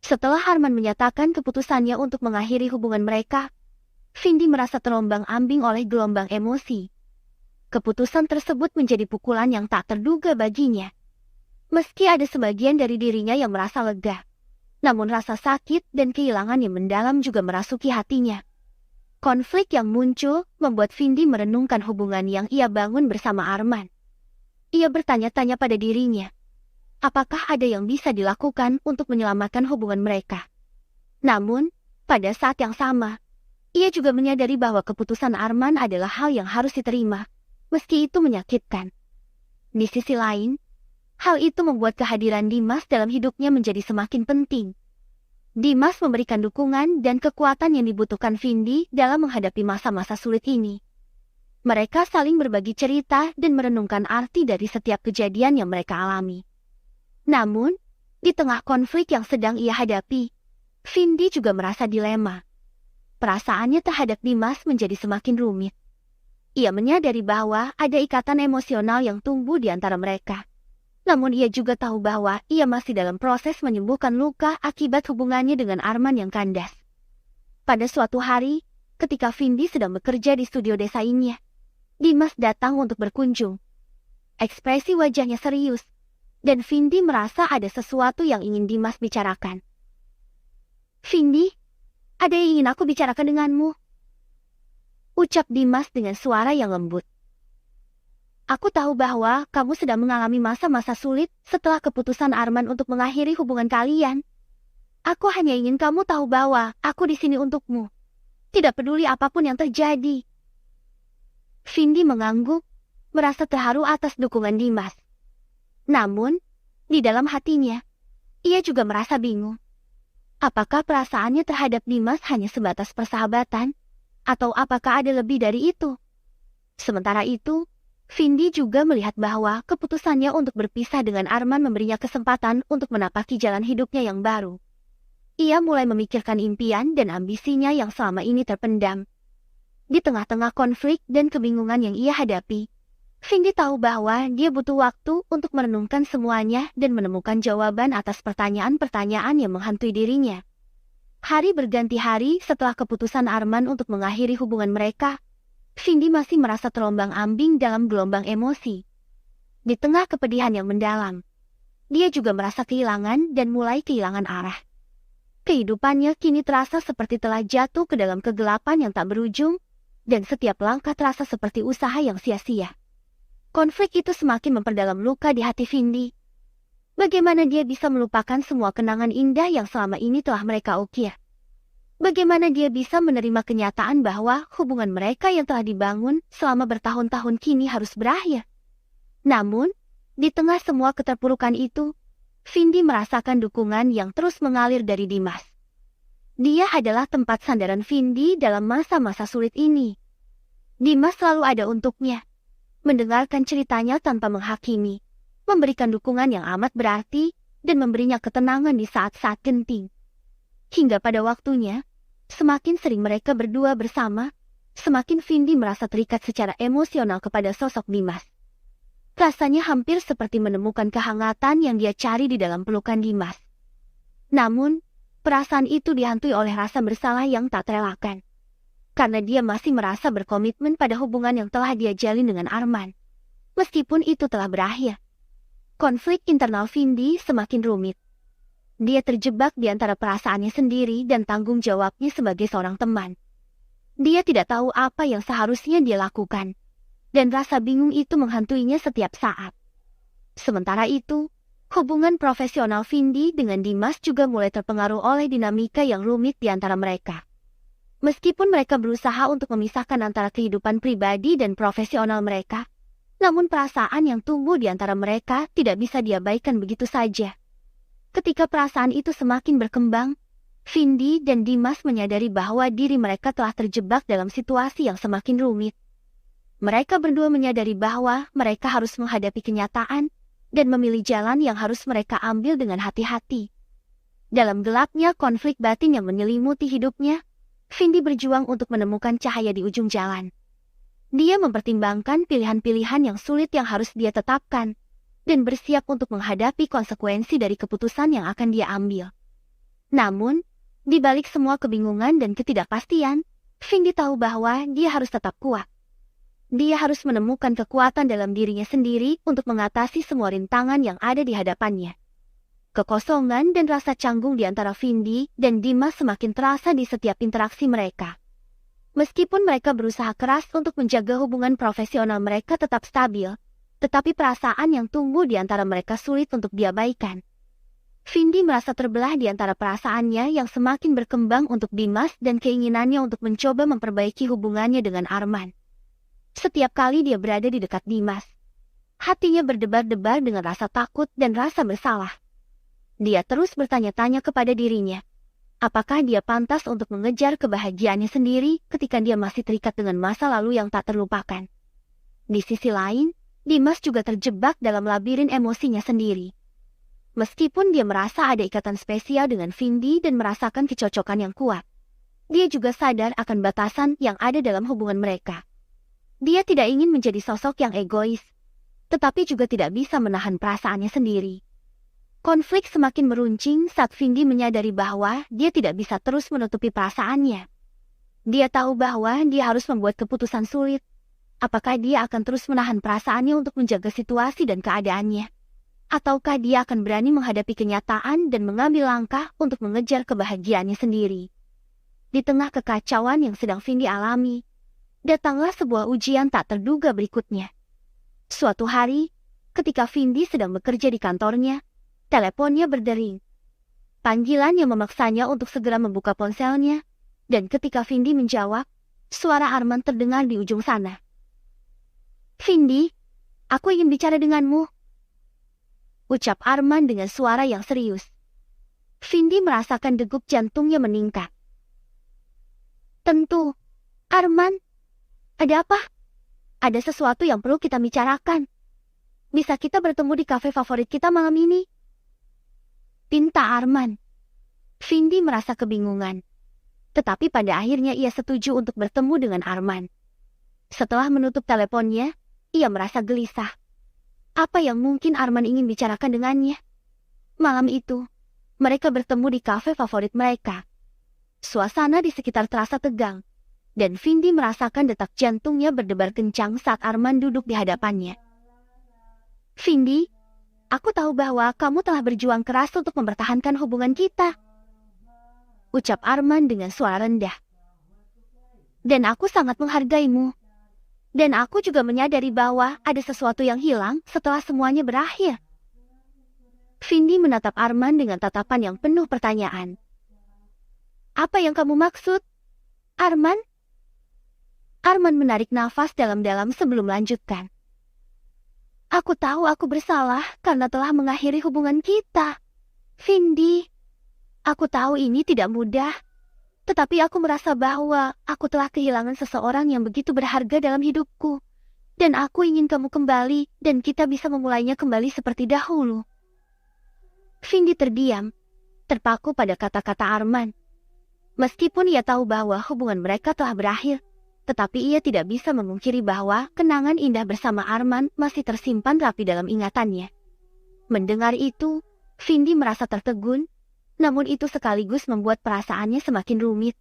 Setelah Arman menyatakan keputusannya untuk mengakhiri hubungan mereka, Vindi merasa terombang-ambing oleh gelombang emosi. Keputusan tersebut menjadi pukulan yang tak terduga baginya. Meski ada sebagian dari dirinya yang merasa lega, namun rasa sakit dan kehilangan yang mendalam juga merasuki hatinya. Konflik yang muncul membuat Vindi merenungkan hubungan yang ia bangun bersama Arman. Ia bertanya-tanya pada dirinya, apakah ada yang bisa dilakukan untuk menyelamatkan hubungan mereka? Namun, pada saat yang sama, ia juga menyadari bahwa keputusan Arman adalah hal yang harus diterima, meski itu menyakitkan. Di sisi lain, hal itu membuat kehadiran Dimas dalam hidupnya menjadi semakin penting. Dimas memberikan dukungan dan kekuatan yang dibutuhkan Vindi dalam menghadapi masa-masa sulit ini. Mereka saling berbagi cerita dan merenungkan arti dari setiap kejadian yang mereka alami. Namun, di tengah konflik yang sedang ia hadapi, Vindi juga merasa dilema. Perasaannya terhadap Dimas menjadi semakin rumit. Ia menyadari bahwa ada ikatan emosional yang tumbuh di antara mereka. Namun ia juga tahu bahwa ia masih dalam proses menyembuhkan luka akibat hubungannya dengan Arman yang kandas. Pada suatu hari, ketika Vindi sedang bekerja di studio desainnya, Dimas datang untuk berkunjung. Ekspresi wajahnya serius, dan Vindi merasa ada sesuatu yang ingin Dimas bicarakan. "Vindi, ada yang ingin aku bicarakan denganmu," ucap Dimas dengan suara yang lembut. "Aku tahu bahwa kamu sedang mengalami masa-masa sulit setelah keputusan Arman untuk mengakhiri hubungan kalian. Aku hanya ingin kamu tahu bahwa aku di sini untukmu. Tidak peduli apapun yang terjadi." Vindi mengangguk, merasa terharu atas dukungan Dimas. Namun, di dalam hatinya, ia juga merasa bingung. Apakah perasaannya terhadap Dimas hanya sebatas persahabatan? Atau apakah ada lebih dari itu? Sementara itu, Vindi juga melihat bahwa keputusannya untuk berpisah dengan Arman memberinya kesempatan untuk menapaki jalan hidupnya yang baru. Ia mulai memikirkan impian dan ambisinya yang selama ini terpendam. Di tengah-tengah konflik dan kebingungan yang ia hadapi, Vindi tahu bahwa dia butuh waktu untuk merenungkan semuanya dan menemukan jawaban atas pertanyaan-pertanyaan yang menghantui dirinya. Hari berganti hari setelah keputusan Arman untuk mengakhiri hubungan mereka, Vindi masih merasa terombang-ambing dalam gelombang emosi. Di tengah kepedihan yang mendalam, dia juga merasa kehilangan dan mulai kehilangan arah. Kehidupannya kini terasa seperti telah jatuh ke dalam kegelapan yang tak berujung, dan setiap langkah terasa seperti usaha yang sia-sia. Konflik itu semakin memperdalam luka di hati Vindi. Bagaimana dia bisa melupakan semua kenangan indah yang selama ini telah mereka ukir? Bagaimana dia bisa menerima kenyataan bahwa hubungan mereka yang telah dibangun selama bertahun-tahun kini harus berakhir? Namun, di tengah semua keterpurukan itu, Vindi merasakan dukungan yang terus mengalir dari Dimas. Dia adalah tempat sandaran Vindi dalam masa-masa sulit ini. Dimas selalu ada untuknya, mendengarkan ceritanya tanpa menghakimi, memberikan dukungan yang amat berarti, dan memberinya ketenangan di saat-saat genting. Hingga pada waktunya, semakin sering mereka berdua bersama, semakin Vindi merasa terikat secara emosional kepada sosok Dimas. Rasanya hampir seperti menemukan kehangatan yang dia cari di dalam pelukan Dimas. Namun, perasaan itu dihantui oleh rasa bersalah yang tak terelakkan. Karena dia masih merasa berkomitmen pada hubungan yang telah dia jalin dengan Arman. Meskipun itu telah berakhir, konflik internal Vindi semakin rumit. Dia terjebak di antara perasaannya sendiri dan tanggung jawabnya sebagai seorang teman. Dia tidak tahu apa yang seharusnya dia lakukan, dan rasa bingung itu menghantuinya setiap saat. Sementara itu, hubungan profesional Vindi dengan Dimas juga mulai terpengaruh oleh dinamika yang rumit di antara mereka. Meskipun mereka berusaha untuk memisahkan antara kehidupan pribadi dan profesional mereka, namun perasaan yang tumbuh di antara mereka tidak bisa diabaikan begitu saja. Ketika perasaan itu semakin berkembang, Vindi dan Dimas menyadari bahwa diri mereka telah terjebak dalam situasi yang semakin rumit. Mereka berdua menyadari bahwa mereka harus menghadapi kenyataan dan memilih jalan yang harus mereka ambil dengan hati-hati. Dalam gelapnya konflik batin yang menyelimuti hidupnya, Vindi berjuang untuk menemukan cahaya di ujung jalan. Dia mempertimbangkan pilihan-pilihan yang sulit yang harus dia tetapkan, dan bersiap untuk menghadapi konsekuensi dari keputusan yang akan dia ambil. Namun, di balik semua kebingungan dan ketidakpastian, Vindi tahu bahwa dia harus tetap kuat. Dia harus menemukan kekuatan dalam dirinya sendiri untuk mengatasi semua rintangan yang ada di hadapannya. Kekosongan dan rasa canggung di antara Vindi dan Dimas semakin terasa di setiap interaksi mereka. Meskipun mereka berusaha keras untuk menjaga hubungan profesional mereka tetap stabil, tetapi perasaan yang tumbuh di antara mereka sulit untuk diabaikan. Vindi merasa terbelah di antara perasaannya yang semakin berkembang untuk Dimas dan keinginannya untuk mencoba memperbaiki hubungannya dengan Arman. Setiap kali dia berada di dekat Dimas, hatinya berdebar-debar dengan rasa takut dan rasa bersalah. Dia terus bertanya-tanya kepada dirinya, apakah dia pantas untuk mengejar kebahagiaannya sendiri ketika dia masih terikat dengan masa lalu yang tak terlupakan. Di sisi lain, Dimas juga terjebak dalam labirin emosinya sendiri. Meskipun dia merasa ada ikatan spesial dengan Vindi dan merasakan kecocokan yang kuat, dia juga sadar akan batasan yang ada dalam hubungan mereka. Dia tidak ingin menjadi sosok yang egois, tetapi juga tidak bisa menahan perasaannya sendiri. Konflik semakin meruncing saat Vindi menyadari bahwa dia tidak bisa terus menutupi perasaannya. Dia tahu bahwa dia harus membuat keputusan sulit. Apakah dia akan terus menahan perasaannya untuk menjaga situasi dan keadaannya? Ataukah dia akan berani menghadapi kenyataan dan mengambil langkah untuk mengejar kebahagiaannya sendiri? Di tengah kekacauan yang sedang Vindi alami, datanglah sebuah ujian tak terduga berikutnya. Suatu hari, ketika Vindi sedang bekerja di kantornya, teleponnya berdering. Panggilan yang memaksanya untuk segera membuka ponselnya, dan ketika Vindi menjawab, suara Arman terdengar di ujung sana. "Vindi, aku ingin bicara denganmu," ucap Arman dengan suara yang serius. Vindi merasakan degup jantungnya meningkat. "Tentu, Arman. Ada apa? Ada sesuatu yang perlu kita bicarakan. Bisa kita bertemu di kafe favorit kita malam ini?" pinta Arman. Vindi merasa kebingungan. Tetapi pada akhirnya ia setuju untuk bertemu dengan Arman. Setelah menutup teleponnya, ia merasa gelisah. Apa yang mungkin Arman ingin bicarakan dengannya? Malam itu, mereka bertemu di kafe favorit mereka. Suasana di sekitar terasa tegang, dan Vindi merasakan detak jantungnya berdebar kencang saat Arman duduk di hadapannya. "Vindi, aku tahu bahwa kamu telah berjuang keras untuk mempertahankan hubungan kita," ucap Arman dengan suara rendah. "Dan aku sangat menghargaimu. Dan aku juga menyadari bahwa ada sesuatu yang hilang setelah semuanya berakhir." Vindi menatap Arman dengan tatapan yang penuh pertanyaan. "Apa yang kamu maksud, Arman?" Arman menarik nafas dalam-dalam sebelum melanjutkan. "Aku tahu aku bersalah karena telah mengakhiri hubungan kita, Vindi. Aku tahu ini tidak mudah. Tetapi aku merasa bahwa aku telah kehilangan seseorang yang begitu berharga dalam hidupku. Dan aku ingin kamu kembali dan kita bisa memulainya kembali seperti dahulu." Vindi terdiam, terpaku pada kata-kata Arman. Meskipun ia tahu bahwa hubungan mereka telah berakhir, tetapi ia tidak bisa memungkiri bahwa kenangan indah bersama Arman masih tersimpan rapi dalam ingatannya. Mendengar itu, Vindi merasa tertegun. Namun itu sekaligus membuat perasaannya semakin rumit.